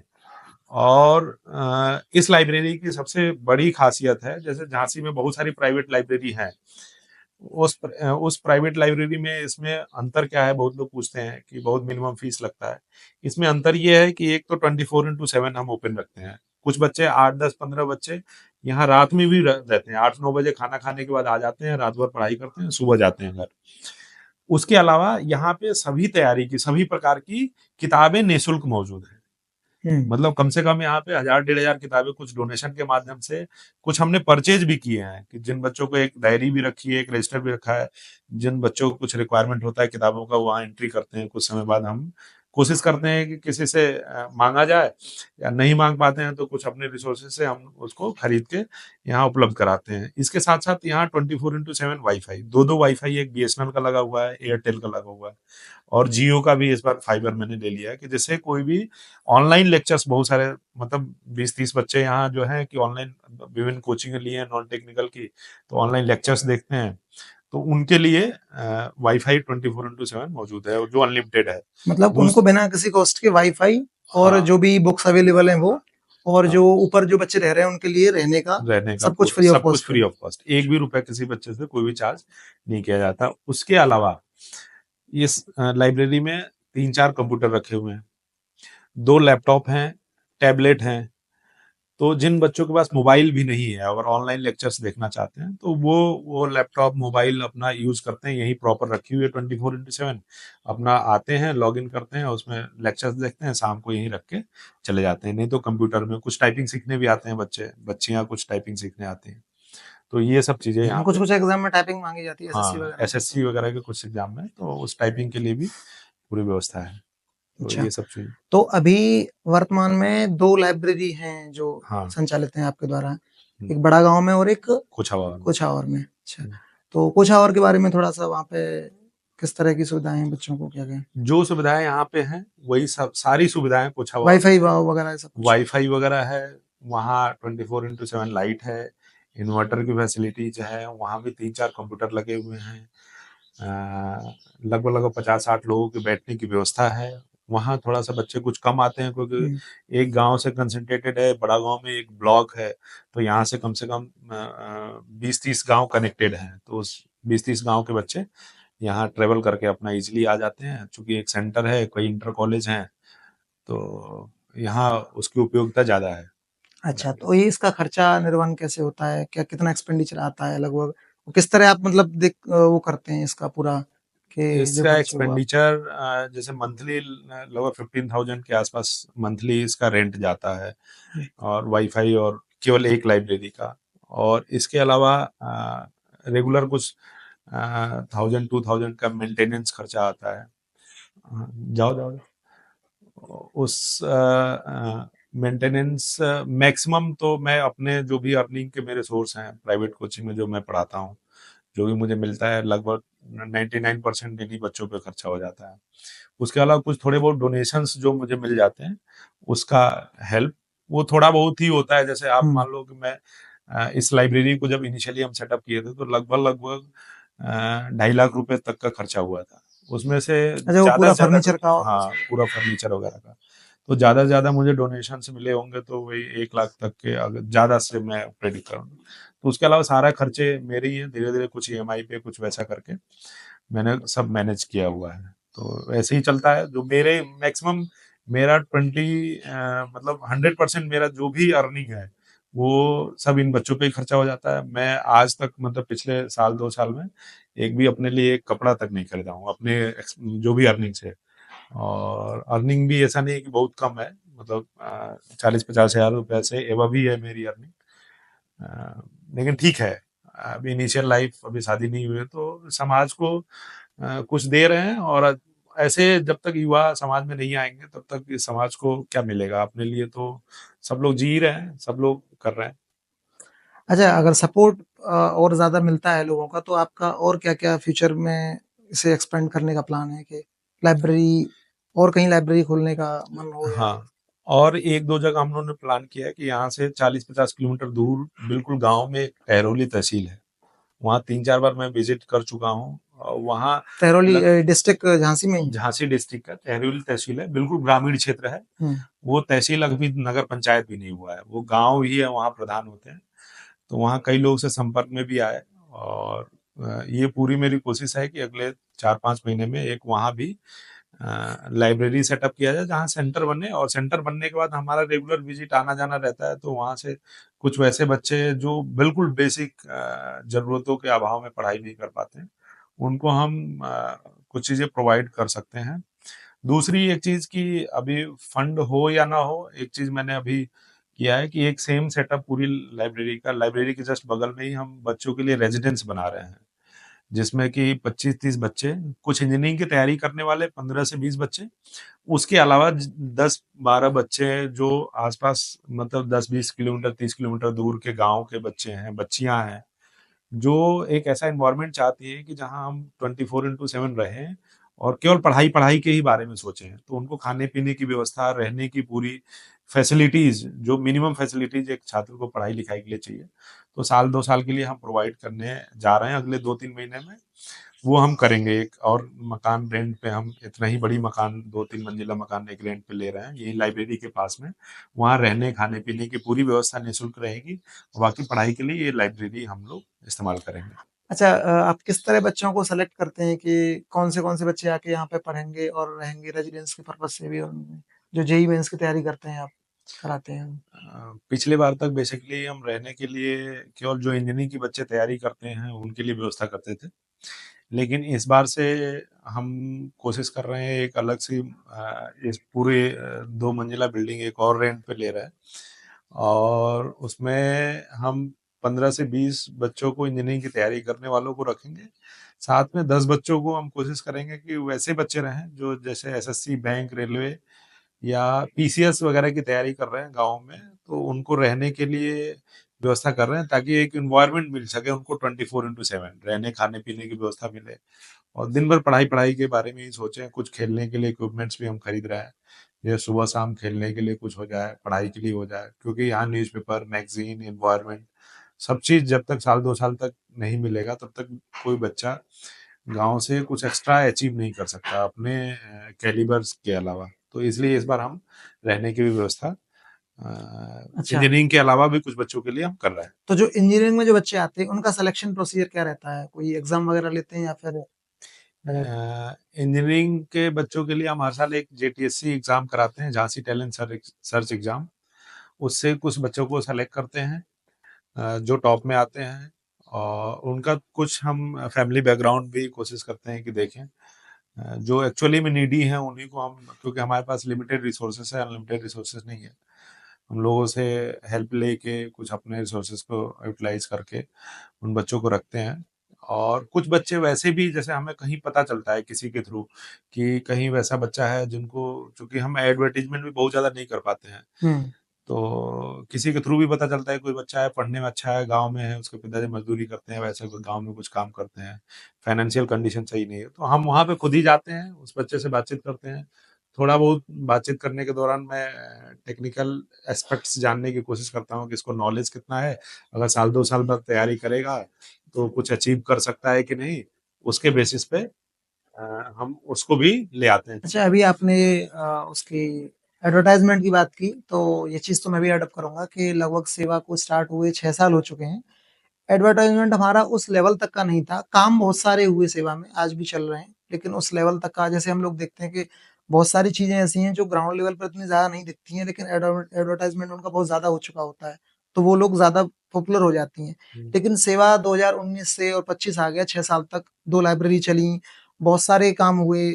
[SPEAKER 2] और इस लाइब्रेरी की सबसे बड़ी खासियत है, जैसे झांसी में बहुत सारी प्राइवेट लाइब्रेरी हैं, उस प्राइवेट लाइब्रेरी में इसमें अंतर क्या है, बहुत लोग पूछते हैं कि बहुत मिनिमम फीस लगता है। इसमें अंतर ये है कि एक तो 24/7 हम ओपन रखते हैं। कुछ बच्चे 8-10-15 बच्चे यहाँ रात में भी रहते हैं, 8-9 बजे खाना खाने के बाद आ जाते हैं, रात भर पढ़ाई करते हैं, सुबह जाते हैं घर। उसके अलावा यहाँ पे सभी तैयारी की, सभी प्रकार की किताबें निःशुल्क मौजूद हैं।
[SPEAKER 1] हम्म।
[SPEAKER 2] मतलब कम से कम यहाँ पे 1000-1500 किताबें कुछ डोनेशन के माध्यम से, कुछ हमने परचेज भी किए हैं, कि जिन बच्चों को एक डायरी भी रखी है, एक रजिस्टर भी रखा है, जिन बच्चों को कुछ रिक्वायरमेंट होता है किताबों का, वहाँ एंट्री करते हैं। कुछ समय बाद हम कोशिश करते हैं कि किसी से मांगा जाए, या नहीं मांग पाते हैं तो कुछ अपने रिसोर्सेज से हम उसको खरीद के यहाँ उपलब्ध कराते हैं। इसके साथ साथ यहाँ 24/7 वाईफाई, दो वाईफाई, एक बीएसएनएल का लगा हुआ है, एयरटेल का लगा हुआ है, और जियो का भी इस बार फाइबर मैंने ले लिया है, कि जिससे कोई भी ऑनलाइन लेक्चर्स, बहुत सारे, मतलब 20-30 बच्चे यहाँ जो है कि ऑनलाइन विभिन्न कोचिंग लिए हैं नॉन टेक्निकल की, तो ऑनलाइन लेक्चर्स देखते हैं, तो उनके लिए वाईफाई 24/7 मौजूद है, जो अनलिमिटेड है।
[SPEAKER 1] मतलब
[SPEAKER 2] दूस
[SPEAKER 1] उनको बिना किसी कॉस्ट के वाईफाई और
[SPEAKER 2] हाँ,
[SPEAKER 1] जो भी बुक्स अवेलेबल हैं वो, और
[SPEAKER 2] हाँ,
[SPEAKER 1] जो ऊपर जो बच्चे रह रहे हैं उनके लिए रहने का
[SPEAKER 2] रहने का
[SPEAKER 1] सब कुछ फ्री ऑफ
[SPEAKER 2] सब कुछ
[SPEAKER 1] कॉस्ट
[SPEAKER 2] फ्री
[SPEAKER 1] है।
[SPEAKER 2] ऑफ कॉस्ट, एक भी रुपए किसी बच्चे से कोई भी चार्ज नहीं किया जाता। उसके अलावा इस लाइब्रेरी में 3-4 कंप्यूटर रखे हुए हैं, 2 लैपटॉप हैं, टैबलेट हैं। तो जिन बच्चों के पास मोबाइल भी नहीं है और ऑनलाइन लेक्चर्स देखना चाहते हैं, तो वो लैपटॉप, मोबाइल अपना यूज करते हैं, यही प्रॉपर रखी हुई है 24/7। अपना आते हैं, लॉग इन करते हैं, उसमें लेक्चर्स देखते हैं, शाम को यहीं रख के चले जाते हैं। नहीं तो कंप्यूटर में कुछ टाइपिंग सीखने भी आते हैं बच्चे, बच्चियां कुछ टाइपिंग सीखने आती हैं। तो ये सब चीजें यहाँ
[SPEAKER 1] कुछ
[SPEAKER 2] पे,
[SPEAKER 1] कुछ एग्जाम में टाइपिंग मांगी जाती है, एसएससी
[SPEAKER 2] हाँ,
[SPEAKER 1] वगैरह में तो।
[SPEAKER 2] एसएससी वगैरह के कुछ एग्जाम में, तो उस टाइपिंग के लिए भी पूरी व्यवस्था है। तो
[SPEAKER 1] अच्छा,
[SPEAKER 2] ये सब चीज,
[SPEAKER 1] तो अभी वर्तमान में दो लाइब्रेरी हैं जो
[SPEAKER 2] हाँ।
[SPEAKER 1] संचालित हैं आपके द्वारा,
[SPEAKER 2] हम्म,
[SPEAKER 1] एक बड़ा गांव में और एक
[SPEAKER 2] कुछ हवा में।
[SPEAKER 1] कुछावर में। अच्छा,
[SPEAKER 2] हम्म।
[SPEAKER 1] तो कुछावर के बारे में थोड़ा सा, वहाँ पे किस तरह की सुविधाएं हैं बच्चों को, क्या क्या?
[SPEAKER 2] जो सुविधाएं यहाँ पे हैं वही सब, सारी सुविधाएं कुछ हवा में
[SPEAKER 1] वाईफाई
[SPEAKER 2] है।
[SPEAKER 1] वगैरह सब कुछ?
[SPEAKER 2] वाईफाई वगैरह है, वहाँ 24/7 लाइट है, इन्वर्टर की फैसिलिटीज है, वहाँ भी 3-4 कंप्यूटर लगे हुए हैं। लगभग लगभग 50-60 लोगों के बैठने की व्यवस्था है। वहाँ थोड़ा सा बच्चे कुछ कम आते हैं, क्योंकि
[SPEAKER 1] हम्म।
[SPEAKER 2] एक गांव से कंसंट्रेटेड है, बड़ा गांव में एक ब्लॉक है, तो यहाँ से कम 20-30 गांव कनेक्टेड हैं, तो उस 20-30 गांव के बच्चे यहाँ ट्रेवल करके अपना इजिली आ जाते हैं। चूंकि एक सेंटर है, कई इंटर कॉलेज हैं, तो यहाँ उसकी उपयोगिता ज्यादा है।
[SPEAKER 1] अच्छा, तो ये इसका खर्चा निर्वहन कैसे होता है, क्या कितना एक्सपेंडिचर आता है लगभग, और किस तरह आप मतलब वो करते हैं इसका पूरा, कि जो
[SPEAKER 2] इसका
[SPEAKER 1] खर्च हुआ?
[SPEAKER 2] एक्सपेंडिचर जैसे मंथली लगभग 15,000 के आसपास मंथली इसका रेंट जाता है, और वाईफाई, और केवल एक लाइब्रेरी का। और इसके अलावा रेगुलर कुछ 1,000-2,000 का मेंटेनेंस खर्चा आता है। जाओ जाओ उस मेंटेनेंस मैक्सिमम तो मैं अपने जो भी अर्निंग के मेरे सोर्स हैं, प्राइवेट कोचिंग में जो मैं पढ़ाता हूँ, जो भी मुझे मिलता है, लगभग 99% इन्हीं बच्चों पे खर्चा हो जाता है। उसके अलावा कुछ थोड़े बहुत डोनेशंस जो मुझे मिल जाते हैं, उसका हेल्प, वो थोड़ा बहुत ही होता है। जैसे आप
[SPEAKER 1] हम्म।
[SPEAKER 2] मान लो कि मैं इस लाइब्रेरी को जब इनिशियली हम सेटअप किए थे, तो लगभग लगभग 2.5 लाख रुपए तक का खर्चा हुआ था। उसमें से
[SPEAKER 1] अच्छा, वो
[SPEAKER 2] ज़्यादा
[SPEAKER 1] पूरा
[SPEAKER 2] से ज़्यादा
[SPEAKER 1] फर्नीचर का?
[SPEAKER 2] हाँ, पूरा फर्नीचर वगैरह का। तो ज़्यादा से ज़्यादा मुझे डोनेशंस मिले होंगे तो वही 1 लाख तक के, अगर ज़्यादा से मैं प्रेडिक्ट करूँ। तो उसके अलावा सारा खर्चे मेरे ही हैं, धीरे-धीरे कुछ ईएमआई पे कुछ वैसा करके मैंने सब मैनेज किया हुआ है। तो ऐसे ही चलता है, जो मेरे मैक्सिमम मेरा मतलब 100% मेरा जो भी अर्निंग है, वो सब इन बच्चों पे ही खर्चा हो जाता है। मैं आज तक मतलब पिछले साल 2 साल में एक भी अपने लिए एक कपड़ा तक नहीं खरीदा हूँ, अपने जो भी अर्निंग्स है। और अर्निंग भी ऐसा नहीं है कि बहुत कम है, मतलब 40-50 हज़ार रुपए से एवं भी है मेरी अर्निंग। लेकिन ठीक है, अभी इनिशियल लाइफ, अभी शादी नहीं हुई है, तो समाज को कुछ दे रहे हैं। और ऐसे जब तक युवा समाज में नहीं आएंगे तब तक इस समाज को क्या मिलेगा? अपने लिए तो सब लोग जी रहे हैं, सब लोग कर रहे हैं।
[SPEAKER 1] अच्छा, अगर सपोर्ट और ज़्यादा मिलता है लोगों का, तो आपका और क्या-क्या फ्यूचर में इसे एक्सपेंड करने का प्लान है कि लाइब्रेरी और कहीं लाइब्रेरी खोलने का मन हो या?
[SPEAKER 2] हाँ, और 1-2 जगह हम लोगों ने प्लान किया है कि यहाँ से 40-50 किलोमीटर दूर बिल्कुल गाँव में एक टहरौली तहसील है। वहाँ 3-4 बार मैं विज़िट कर चुका हूँ। वहाँ
[SPEAKER 1] तहरौली
[SPEAKER 2] लग
[SPEAKER 1] डिस्ट्रिक्ट झांसी में ही?
[SPEAKER 2] झांसी डिस्ट्रिक्ट का टहरौली तहसील है, बिल्कुल ग्रामीण क्षेत्र है।
[SPEAKER 1] हुँ।
[SPEAKER 2] वो तहसील अभी नगर पंचायत भी नहीं हुआ है, वो गाँव ही है, वहाँ प्रधान होते हैं। तो वहाँ कई लोगों से संपर्क में भी आए। और ये पूरी मेरी कोशिश है कि अगले 4-5 महीने में एक वहाँ भी लाइब्रेरी सेटअप किया जाए, जहाँ सेंटर बने। और सेंटर बनने के बाद हमारा रेगुलर विजिट आना जाना रहता है, तो वहाँ से कुछ वैसे बच्चे जो बिल्कुल बेसिक ज़रूरतों के अभाव में पढ़ाई नहीं कर पाते हैं, उनको हम कुछ चीज़ें प्रोवाइड कर सकते हैं। दूसरी एक चीज़ कि अभी फंड हो या ना हो, एक चीज़ मैंने अभी किया है कि एक सेम सेटअप पूरी लाइब्रेरी के जस्ट बगल में ही हम बच्चों के लिए रेजिडेंस बना रहे हैं, जिसमें कि 25-30 बच्चे, कुछ इंजीनियरिंग की तैयारी करने वाले 15 से 20 बच्चे, उसके अलावा 10-12 बच्चे जो आसपास, मतलब 10-20 किलोमीटर, 30 किलोमीटर दूर के गांव के बच्चे हैं, बच्चियां हैं, जो एक ऐसा एनवायरनमेंट चाहती है कि जहां हम 24/7 रहें और केवल पढ़ाई पढ़ाई के ही बारे में सोचें। तो उनको खाने पीने की व्यवस्था, रहने की पूरी फैसिलिटीज, जो मिनिमम फैसिलिटीज एक छात्र को पढ़ाई लिखाई के लिए चाहिए, तो साल 2 साल के लिए हम प्रोवाइड करने जा रहे हैं अगले 2-3 महीने में। वो हम करेंगे। एक और मकान रेंट पे, हम इतना ही बड़ी मकान, 2-3 मंजिला मकान एक रेंट पे ले रहे हैं यही लाइब्रेरी के पास में। वहाँ रहने खाने पीने की पूरी व्यवस्था निःशुल्क रहेगी, और बाकी पढ़ाई के लिए ये लाइब्रेरी हम लोग इस्तेमाल करेंगे।
[SPEAKER 1] अच्छा, आप किस तरह बच्चों को सेलेक्ट करते हैं कि कौन से बच्चे आके यहाँ पे पढ़ेंगे और रहेंगे रेज़िडेंस के पर्पज़ से भी, और जो जेईई मेंस की तैयारी करते हैं आप कराते हैं?
[SPEAKER 2] पिछले बार तक बेसिकली हम रहने के लिए केवल जो इंजीनियरिंग की बच्चे तैयारी करते हैं उनके लिए व्यवस्था करते थे। लेकिन इस बार से हम कोशिश कर रहे हैं, एक अलग सी इस पूरे 2 मंजिला बिल्डिंग एक और रेंट पे ले रहे हैं, और उसमें हम 15 से 20 बच्चों को, इंजीनियरिंग की तैयारी करने वालों को रखेंगे। साथ में 10 बच्चों को हम कोशिश करेंगे कि वैसे बच्चे रहें जो जैसे एसएससी, बैंक, रेलवे या पीसीएस वगैरह की तैयारी कर रहे हैं गाँव में, तो उनको रहने के लिए व्यवस्था कर रहे हैं, ताकि एक एनवायरनमेंट मिल सके उनको, 24/7 रहने खाने पीने की व्यवस्था मिले। और दिन भर पढ़ाई पढ़ाई के बारे में ही सोचें। कुछ खेलने के लिए इक्विपमेंट्स भी हम खरीद रहे हैं, ये सुबह शाम खेलने के लिए कुछ हो जाए, पढ़ाई के लिए हो जाए, क्योंकि यहाँ न्यूज़पेपर, मैगजीन, एनवायरनमेंट, सब चीज़ जब तक साल 2 साल तक नहीं मिलेगा तब तक कोई बच्चा गाँव से कुछ एक्स्ट्रा अचीव नहीं कर सकता अपने कैलिबर्स के अलावा। तो इसलिए इस बार हम रहने की भी व्यवस्था
[SPEAKER 1] अच्छा,
[SPEAKER 2] इंजीनियरिंग के अलावा भी कुछ बच्चों के लिए हम कर रहे हैं।
[SPEAKER 1] तो जो इंजीनियरिंग में जो बच्चे आते हैं, उनका सिलेक्शन प्रोसीजर क्या रहता है? कोई एग्ज़ाम वगैरह लेते हैं या फिर डायरेक्ट?
[SPEAKER 2] इंजीनियरिंग के बच्चों के लिए हम हर साल एक जेटीएससी एग्जाम कराते हैं, झांसी टैलेंट सर्च एग्जाम। उससे कुछ बच्चों को सेलेक्ट करते हैं जो टॉप में आते हैं, और उनका कुछ हम फैमिली बैकग्राउंड भी कोशिश करते हैं कि देखें। जो एक्चुअली में नीडी हैं उन्हीं को हम, क्योंकि हमारे पास लिमिटेड रिसोर्सेस है, अनलिमिटेड रिसोर्सेस नहीं है। हम लोगों से हेल्प लेके कुछ अपने रिसोर्सेज को यूटिलाइज करके उन बच्चों को रखते हैं। और कुछ बच्चे वैसे भी, जैसे हमें कहीं पता चलता है किसी के थ्रू कि कहीं वैसा बच्चा है जिनको, चूंकि हम एडवर्टीजमेंट भी बहुत ज़्यादा नहीं कर पाते हैं,
[SPEAKER 1] हुँ।
[SPEAKER 2] तो किसी के थ्रू भी पता चलता है कोई बच्चा है, पढ़ने में अच्छा है, गांव में है, उसके पिताजी मजदूरी करते हैं, वैसे कोई गांव में कुछ काम करते हैं, फाइनेंशियल कंडीशन सही नहीं है, तो हम वहाँ पे खुद ही जाते हैं, उस बच्चे से बातचीत करते हैं। थोड़ा बहुत बातचीत करने के दौरान मैं टेक्निकल एस्पेक्ट्स जानने की कोशिश करता हूँ कि इसको नॉलेज कितना है, अगर साल 2 साल बाद तैयारी करेगा तो कुछ अचीव कर सकता है कि नहीं। उसके बेसिस पे हम उसको भी ले आते हैं।
[SPEAKER 1] अच्छा, अभी आपने उसकी एडवर्टाइजमेंट की बात की, तो ये चीज़ तो मैं भी एडॉप्ट करूँगा कि लगभग सेवा को स्टार्ट हुए 6 साल हो चुके हैं। एडवर्टाइजमेंट हमारा उस लेवल तक का नहीं था, काम बहुत सारे हुए सेवा में, आज भी चल रहे हैं, लेकिन उस लेवल तक का जैसे हम लोग देखते हैं कि बहुत सारी चीज़ें ऐसी हैं जो ग्राउंड लेवल पर इतनी ज़्यादा नहीं दिखती हैं, लेकिन एडवर्टाइजमेंट उनका बहुत ज़्यादा हो चुका होता है, तो वो लोग ज़्यादा पॉपुलर हो जाती हैं।
[SPEAKER 2] हुँ।
[SPEAKER 1] लेकिन सेवा 2019 से और 25 आ गया, 6 साल तक 2 लाइब्रेरी चली, बहुत सारे काम हुए,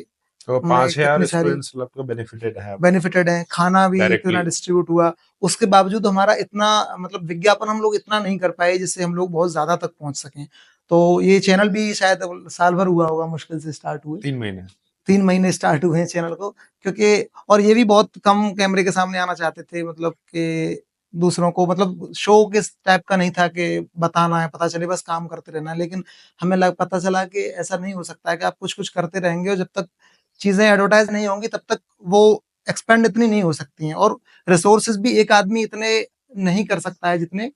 [SPEAKER 2] तो
[SPEAKER 1] मैं
[SPEAKER 2] 5000
[SPEAKER 1] इतनी सारी
[SPEAKER 2] स्टूडेंट्स लगभग बेनिफिटेड है अब
[SPEAKER 1] बेनिफिटेड हैं, खाना भी इतना
[SPEAKER 2] डायरेक्टली।
[SPEAKER 1] डिस्ट्रीब्यूट हुआ, उसके बावजूद हमारा इतना मतलब विज्ञापन हम लोग इतना नहीं कर पाए जिससे हम लोग बहुत ज़्यादा तक पहुँच सकें। तो ये चैनल भी शायद साल भर हुआ होगा मुश्किल से स्टार्ट हुए,
[SPEAKER 2] 3 महीने।
[SPEAKER 1] 3 महीने स्टार्ट हुए हैं चैनल को, क्योंकि और ये भी बहुत कम कैमरे के सामने आना चाहते थे, मतलब कि दूसरों को मतलब शो किस टाइप का नहीं था कि बताना है, पता चले बस काम करते रहना है। लेकिन हमें पता चला कि ऐसा नहीं हो सकता है कि आप कुछ-कुछ करते रहेंगे और जब तक चीज़ें एडवर्टाइज़ नहीं होंगी तब तक वो एक्सपेंड इतनी नहीं हो सकती हैं, और रिसोर्सेज़ भी एक आदमी इतने नहीं कर सकता है जितने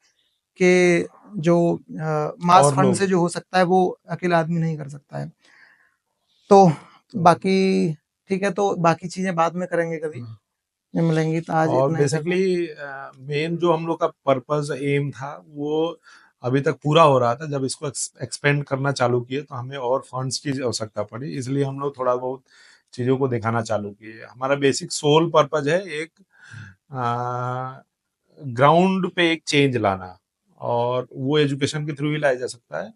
[SPEAKER 1] कि जो मास
[SPEAKER 2] और
[SPEAKER 1] फंड
[SPEAKER 2] लोग
[SPEAKER 1] से जो हो सकता है वो अकेला आदमी नहीं कर सकता है। तो
[SPEAKER 2] तो
[SPEAKER 1] बाकी ठीक है, तो बाकी चीज़ें बाद में करेंगे कभी, जब मिलेंगी, तो आज
[SPEAKER 2] और
[SPEAKER 1] इतना ही करना है।
[SPEAKER 2] बेसिकली मेन जो हम लोग का पर्पस एम था वो अभी तक पूरा हो रहा था। जब इसको एक्सपेंड करना चालू किए तो हमें और फंड्स की आवश्यकता पड़ी, इसलिए हम लोग थोड़ा बहुत चीज़ों को दिखाना चालू किए। हमारा बेसिक सोल पर्पस है एक ग्राउंड पे एक चेंज लाना, और वो एजुकेशन के थ्रू ही लाया जा सकता है,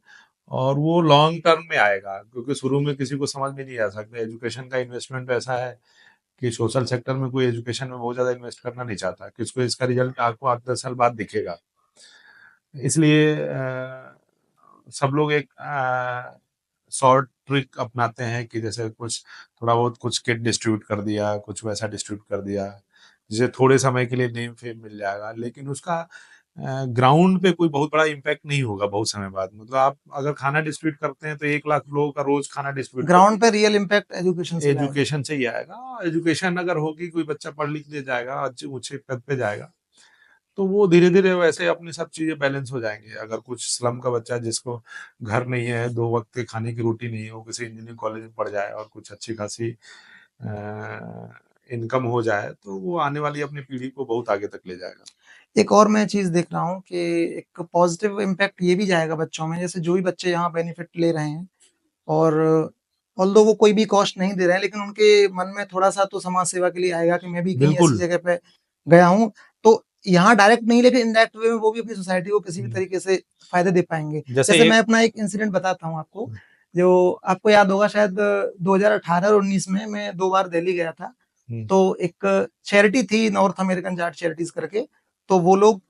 [SPEAKER 2] और वो लॉन्ग टर्म में आएगा, क्योंकि शुरू में किसी को समझ में नहीं आ सकता। एजुकेशन का इन्वेस्टमेंट ऐसा है कि सोशल सेक्टर में कोई एजुकेशन में बहुत ज़्यादा इन्वेस्ट करना नहीं चाहता, किसको इसका रिजल्ट आपको 8-10 साल बाद दिखेगा। इसलिए सब लोग एक शॉर्ट ट्रिक अपनाते हैं कि जैसे कुछ थोड़ा बहुत कुछ किट डिस्ट्रीब्यूट कर दिया, कुछ वैसा डिस्ट्रीब्यूट कर दिया, जिसे थोड़े समय के लिए नेम फेम मिल जाएगा, लेकिन उसका ग्राउंड पे कोई बहुत बड़ा इम्पैक्ट नहीं होगा बहुत समय बाद। मतलब आप अगर खाना डिस्ट्रीब्यूट करते हैं तो 1 लाख लोगों का रोज खाना डिस्ट्रीब्यूट कर
[SPEAKER 1] ग्राउंड
[SPEAKER 2] दीजिए,
[SPEAKER 1] पे रियल इम्पैक्ट एजुकेशन से लाएगा।
[SPEAKER 2] एजुकेशन से ही आएगा। एजुकेशन अगर होगी, कोई बच्चा पढ़ लिख ले जाएगा, अच्छे ऊँचे पद पे जाएगा, तो वो धीरे-धीरे वैसे अपनी सब चीज़ें बैलेंस हो जाएँगी। अगर कुछ स्लम का बच्चा है जिसको घर नहीं है, 2 वक़्त के खाने की रोटी नहीं है, वो किसी इंजीनियरिंग कॉलेज में पढ़ जाए और कुछ अच्छी-खासी इनकम हो जाए, तो वो आने वाली अपनी पीढ़ी को बहुत आगे तक ले जाएगा।
[SPEAKER 1] एक और मैं चीज़ देख रहा हूँ कि एक पॉजिटिव इम्पैक्ट ये भी जाएगा बच्चों में, जैसे जो भी बच्चे यहाँ बेनिफिट ले रहे हैं, और ऑल्दो वो कोई भी कॉस्ट नहीं दे रहे हैं, लेकिन उनके मन में थोड़ा-सा तो समाज सेवा के लिए आएगा कि मैं भी कहीं ऐसी
[SPEAKER 2] बिल्कुल।
[SPEAKER 1] जगह पे गया हूँ, तो यहाँ डायरेक्ट नहीं लेकिन इनडायरेक्ट वे में वो भी अपनी सोसाइटी को किसी भी
[SPEAKER 2] हुँ,
[SPEAKER 1] तरीके से फ़ायदे दे पाएँगे।
[SPEAKER 2] जैसे
[SPEAKER 1] जैसे मैं
[SPEAKER 2] एक
[SPEAKER 1] अपना एक इंसिडेंट बताता हूँ आपको, जो आपको याद होगा शायद 2018 और 19 में मैं 2 बार दिल्ली गया था।
[SPEAKER 2] हुँ,
[SPEAKER 1] तो एक चैरिटी थी नॉर्थ अमेरिकन चार्ट चैरिटीज़ करके, तो वो लोग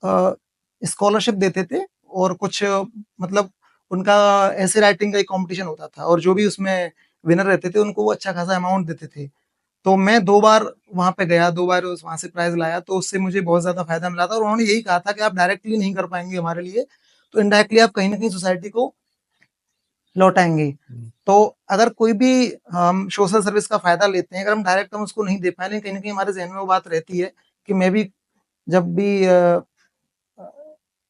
[SPEAKER 1] अ, स्कॉलरशिप देते थे, और कुछ मतलब उनका ऐसे राइटिंग का एक कॉम्पिटिशन होता था, और जो भी उसमें विनर रहते थे उनको वो अच्छा खासा अमाउंट देते थे। तो मैं 2 बार वहाँ पे गया, 2 बार उस वहाँ से प्राइज़ लाया, तो उससे मुझे बहुत ज़्यादा फ़ायदा मिला था, और उन्होंने यही कहा था कि आप डायरेक्टली नहीं कर पाएँगे हमारे लिए, तो इनडायरेक्टली आप कहीं न कहीं सोसाइटी को लौटाएँगे।
[SPEAKER 2] हुँ,
[SPEAKER 1] तो अगर कोई भी हम सोशल सर्विस का फ़ायदा लेते हैं, अगर हम डायरेक्ट हम उसको नहीं दे पाए, लेकिन कहीं न कहीं हमारे ज़हन में वो बात रहती है कि मैं भी जब भी अ,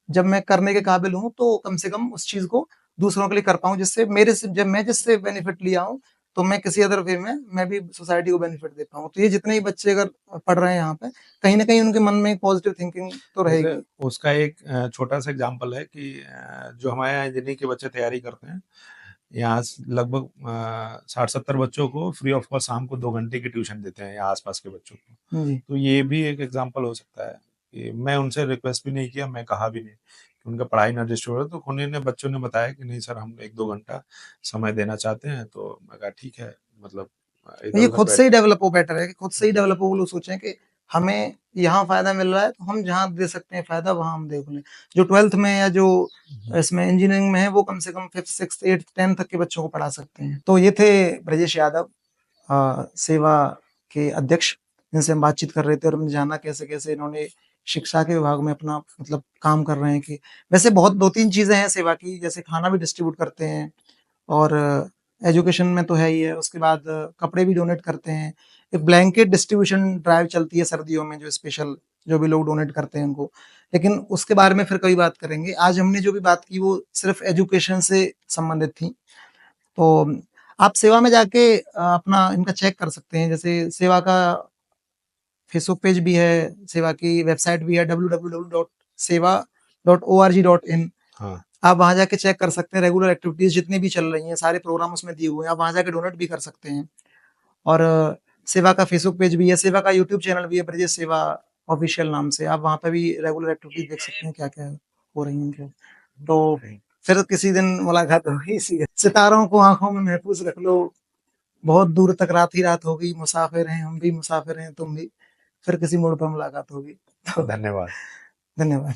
[SPEAKER 1] जब मैं करने के काबिल हूँ, तो कम से कम उस चीज़ को दूसरों के लिए कर पाऊँ, जिससे मेरे से जब मैं जिससे बेनिफिट लिया हूँ, तो मैं किसी अदर वे में मैं भी सोसाइटी को बेनिफिट दे पाऊँ। तो ये जितने भी बच्चे अगर पढ़ रहे हैं यहाँ पे, कहीं न कहीं उनके मन में एक पॉज़िटिव थिंकिंग तो
[SPEAKER 2] जैसे
[SPEAKER 1] रहेगी।
[SPEAKER 2] उसका एक छोटा-सा एग्ज़ाम्पल है कि जो हमारे यहाँ इंजीनियरिंग के बच्चे तैयारी करते हैं, यहाँ लगभग 60-70 बच्चों को फ्री ऑफ कॉस्ट शाम को 2 घंटे की ट्यूशन देते हैं यहाँ आस-पास के बच्चों को।
[SPEAKER 1] जी।
[SPEAKER 2] तो ये भी एक एग्ज़ाम्पल हो सकता है कि मैं उनसे रिक्वेस्ट भी नहीं किया, मैं कहा भी नहीं कि उनका पढ़ाई ना डिस्टर्ब हो, तो उन्हीं ने बच्चों ने बताया कि नहीं सर, हम 1-2 घंटा समय देना चाहते हैं। तो मैं कहा ठीक है, मतलब
[SPEAKER 1] ये
[SPEAKER 2] इधर-उधर
[SPEAKER 1] खुद से
[SPEAKER 2] बैठ
[SPEAKER 1] ही डेवलप हो, बेटर है कि खुद से ही डेवलप हो, वो लोग सोचें कि हमें यहाँ फ़ायदा मिल रहा है, तो हम जहाँ दे सकते हैं फ़ायदा वहाँ हम देख लें। जो 12th में या जो इसमें इंजीनियरिंग में है, वो कम से कम 5th, 6th, 8th, 10th तक के बच्चों को पढ़ा सकते हैं। तो ये थे ब्रजेश यादव, सेवा के अध्यक्ष, जिनसे हम बातचीत कर रहे थे, और हमने जाना कैसे-कैसे इन्होंने शिक्षा के विभाग में अपना मतलब काम कर रहे हैं। कि वैसे बहुत 2-3 चीज़ें हैं सेवा की, जैसे खाना भी डिस्ट्रीब्यूट करते हैं, और एजुकेशन में तो है ही है, उसके बाद कपड़े भी डोनेट करते हैं। एक ब्लैंकेट डिस्ट्रीब्यूशन ड्राइव चलती है सर्दियों में, जो स्पेशल जो भी लोग डोनेट करते हैं उनको। लेकिन उसके बारे में फिर कभी बात करेंगे। आज हमने जो भी बात की वो सिर्फ़ एजुकेशन से संबंधित थी। तो आप सेवा में जाके अपना इनका चेक कर सकते हैं। जैसे सेवा का फेसबुक पेज भी है, सेवा की वेबसाइट भी है www.seva.org.in।
[SPEAKER 2] हाँ
[SPEAKER 1] आप वहाँ जाके चेक कर सकते हैं रेगुलर एक्टिविटीज़ जितनी भी चल रही हैं, सारे प्रोग्राम उसमें दिए हुए हैं। आप वहाँ जाके डोनेट भी कर सकते हैं। और सेवा का फेसबुक पेज भी है, सेवा का यूट्यूब चैनल भी है ब्रजेश सेवा ऑफिशियल नाम से। आप वहाँ पे भी रेगुलर एक्टिविटीज़ देख सकते हैं क्या-क्या हो रही हैं उनके। तो फिर किसी दिन मुलाकात होगी इसी सितारों को आँखों में महफूज़ रख लो, बहुत दूर तक रात ही रात होगी, मुसाफिर हैं हम भी, मुसाफिर हैं तुम भी, फिर किसी मोड़ पर मुलाकात होगी। तो
[SPEAKER 2] धन्यवाद।
[SPEAKER 1] धन्यवाद।